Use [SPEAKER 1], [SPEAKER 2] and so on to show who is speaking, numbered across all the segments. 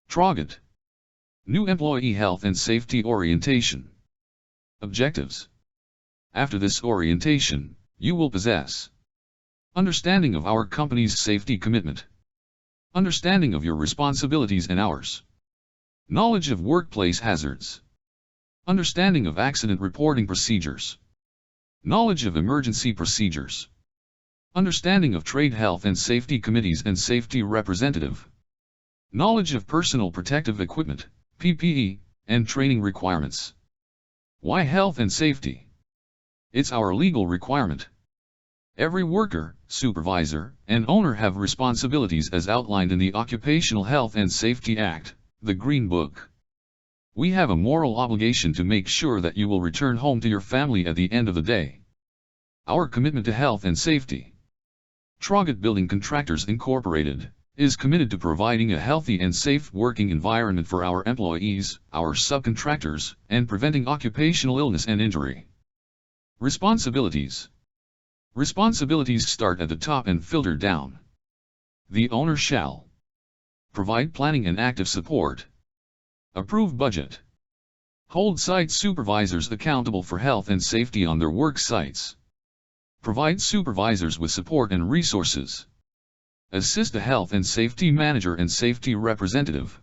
[SPEAKER 1] Traugott. New Employee Health and Safety Orientation. Objectives. After this orientation, you will possess understanding of our company's safety commitment, understanding of your responsibilities and hours, knowledge of workplace hazards, understanding of accident reporting procedures, knowledge of emergency procedures, understanding of trade health and safety committees and safety representative, knowledge of personal protective equipment, PPE, and training requirements. Why health and safety? It's our legal requirement. Every worker, supervisor, and owner have responsibilities as outlined in the Occupational Health and Safety Act, the Green Book. We have a moral obligation to make sure that you will return home to your family at the end of the day. Our commitment to health and safety. Traugott Building Contractors Incorporated is committed to providing a healthy and safe working environment for our employees, our subcontractors, and preventing occupational illness and injury. Responsibilities. Responsibilities start at the top and filter down. The owner shall provide planning and active support, approve budget, hold site supervisors accountable for health and safety on their work sites, provide supervisors with support and resources, assist a health and safety manager and safety representative.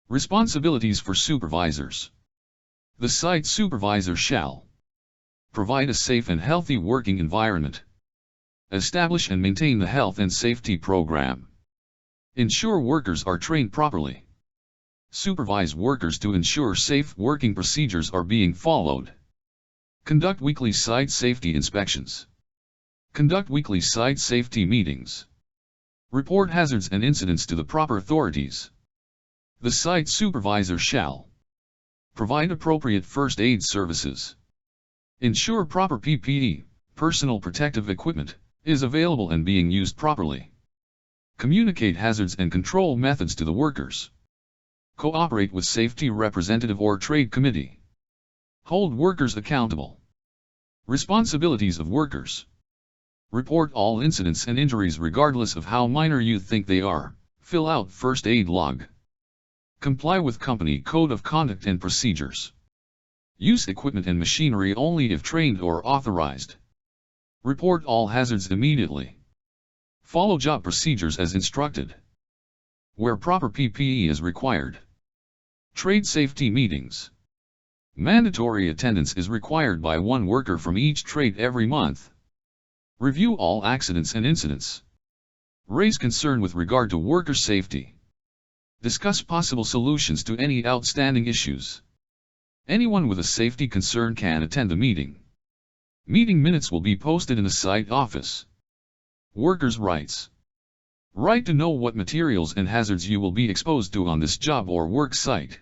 [SPEAKER 1] Responsibilities for supervisors. The site supervisor shall provide a safe and healthy working environment, establish and maintain the health and safety program, ensure workers are trained properly, supervise workers to ensure safe working procedures are being followed, conduct weekly site safety inspections, conduct weekly site safety meetings, report hazards and incidents to the proper authorities. The site supervisor shall provide appropriate first aid services, ensure proper PPE, personal protective equipment, is available and being used properly, communicate hazards and control methods to the workers, cooperate with safety representative or trade committee, hold workers accountable. Responsibilities of workers. Report all incidents and injuries regardless of how minor you think they are, fill out first aid log. Comply with company code of conduct and procedures. Use equipment and machinery only if trained or authorized. Report all hazards immediately. Follow job procedures as instructed. Where proper PPE is required. Trade safety meetings. Mandatory attendance is required by one worker from each trade every month. Review all accidents and incidents. Raise concern with regard to worker safety. Discuss possible solutions to any outstanding issues. Anyone with a safety concern can attend the meeting. Meeting minutes will be posted in the site office. Workers' rights. Right to know what materials and hazards you will be exposed to on this job or work site.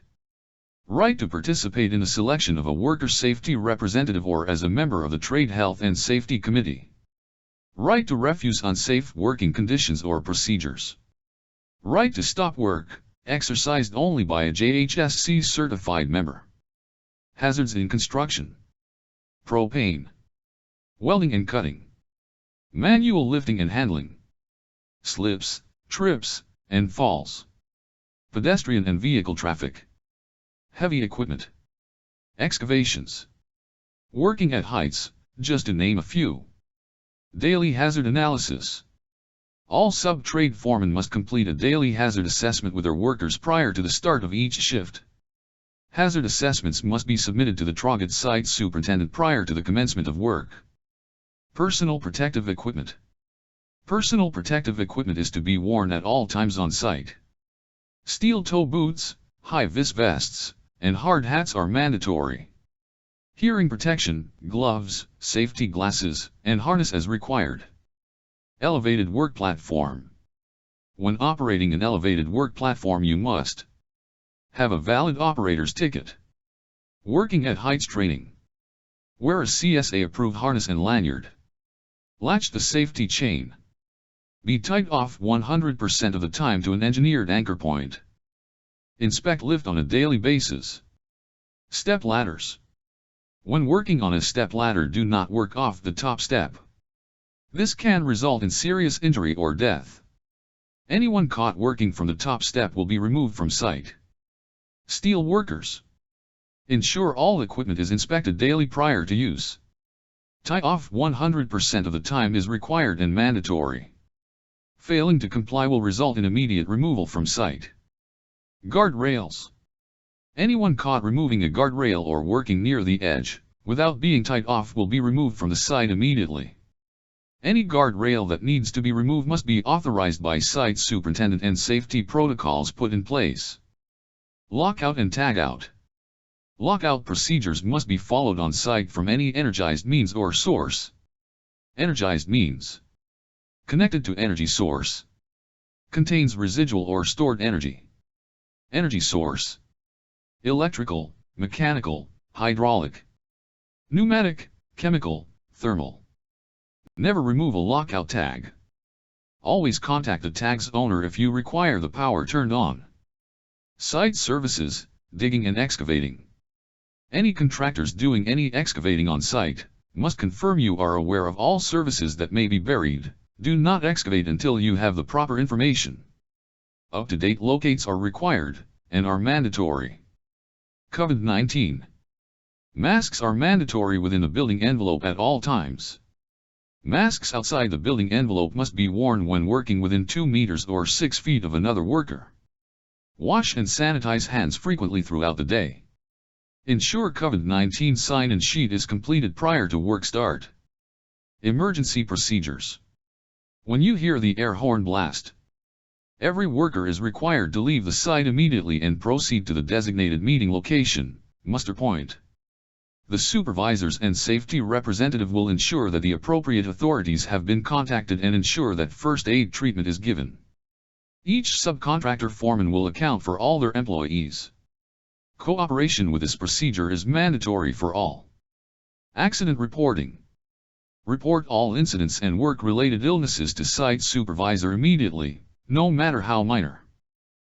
[SPEAKER 1] Right to participate in the selection of a worker safety representative or as a member of the Trade Health and Safety Committee. Right to refuse unsafe working conditions or procedures. Right to stop work, exercised only by a JHSC certified member. Hazards in construction. Propane. Welding and cutting. Manual lifting and handling. Slips, trips, and falls. Pedestrian and vehicle traffic. Heavy equipment. Excavations. Working at heights, just to name a few. Daily hazard analysis. All sub-trade foremen must complete a daily hazard assessment with their workers prior to the start of each shift. Hazard assessments must be submitted to the Traugott site superintendent prior to the commencement of work. Personal protective equipment. Personal protective equipment is to be worn at all times on site. Steel toe boots, high-vis vests, and hard hats are mandatory. Hearing protection, gloves, safety glasses, and harness as required. Elevated work platform. When operating an elevated work platform you must have a valid operator's ticket. Working at heights training. Wear a CSA-approved harness and lanyard. Latch the safety chain. Be tied off 100% of the time to an engineered anchor point. Inspect lift on a daily basis. Step ladders. When working on a step ladder, do not work off the top step. This can result in serious injury or death. Anyone caught working from the top step will be removed from site. Steel workers. Ensure all equipment is inspected daily prior to use. Tie off 100% of the time is required and mandatory. Failing to comply will result in immediate removal from site. Guard rails. Anyone caught removing a guardrail or working near the edge, without being tied off will be removed from the site immediately. Any guardrail that needs to be removed must be authorized by site superintendent and safety protocols put in place. Lockout and tagout. Lockout procedures must be followed on site from any energized means or source. Energized means. Connected to energy source. Contains residual or stored energy. Energy source. Electrical, mechanical, hydraulic, pneumatic, chemical, thermal. Never remove a lockout tag. Always contact the tag's owner if you require the power turned on. Site services, digging and excavating. Any contractors doing any excavating on site must confirm you are aware of all services that may be buried. Do not excavate until you have the proper information. Up-to-date locates are required and are mandatory. COVID-19. Masks are mandatory within the building envelope at all times. Masks outside the building envelope must be worn when working within 2 meters or 6 feet of another worker. Wash and sanitize hands frequently throughout the day. Ensure COVID-19 sign-in sheet is completed prior to work start. Emergency procedures. When you hear the air horn blast, every worker is required to leave the site immediately and proceed to the designated meeting location, muster point. The supervisors and safety representative will ensure that the appropriate authorities have been contacted and ensure that first aid treatment is given. Each subcontractor foreman will account for all their employees. Cooperation with this procedure is mandatory for all. Accident reporting. Report all incidents and work-related illnesses to site supervisor immediately, no matter how minor.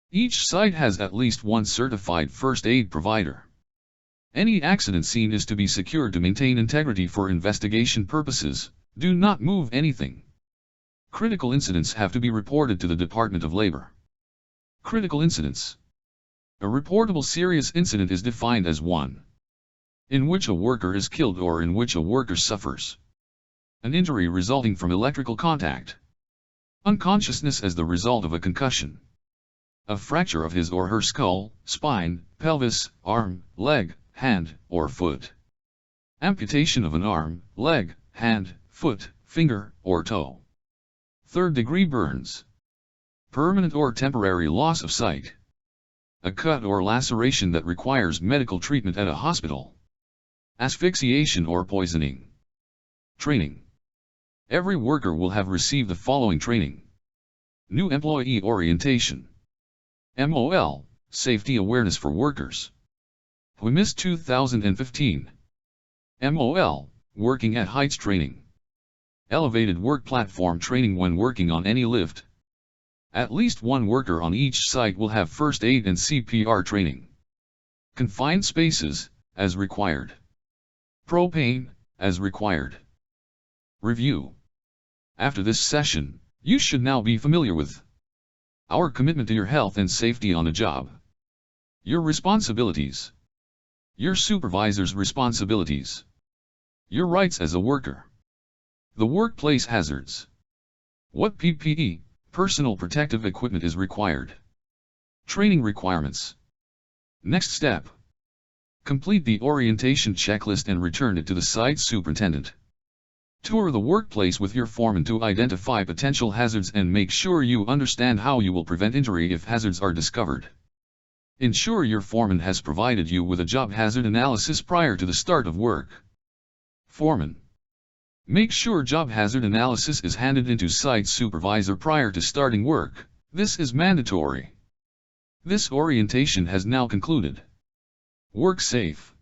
[SPEAKER 1] Each site has at least one certified first aid provider. Any accident scene is to be secured to maintain integrity for investigation purposes. Do not move anything. Critical incidents have to be reported to the Department of Labor. Critical incidents. A reportable serious incident is defined as one in which a worker is killed or in which a worker suffers an injury resulting from electrical contact, unconsciousness as the result of a concussion, a fracture of his or her skull, spine, pelvis, arm, leg, hand, or foot, amputation of an arm, leg, hand, foot, finger, or toe, third-degree burns, permanent or temporary loss of sight, a cut or laceration that requires medical treatment at a hospital, asphyxiation or poisoning. Training. Every worker will have received the following training. New Employee Orientation. MOL, Safety Awareness for Workers. WMIS 2015. MOL, Working at Heights Training. Elevated Work Platform Training when working on any lift. At least one worker on each site will have first aid and CPR training. Confined spaces, as required. Propane, as required. Review. After this session, you should now be familiar with our commitment to your health and safety on the job. Your responsibilities. Your supervisor's responsibilities. Your rights as a worker. The workplace hazards. What PPE, personal protective equipment, is required. Training requirements. Next step. Complete the orientation checklist and return it to the site superintendent. Tour the workplace with your foreman to identify potential hazards and make sure you understand how you will prevent injury if hazards are discovered. Ensure your foreman has provided you with a job hazard analysis prior to the start of work. Foreman. Make sure job hazard analysis is handed into site supervisor prior to starting work. This is mandatory. This orientation has now concluded. Work safe.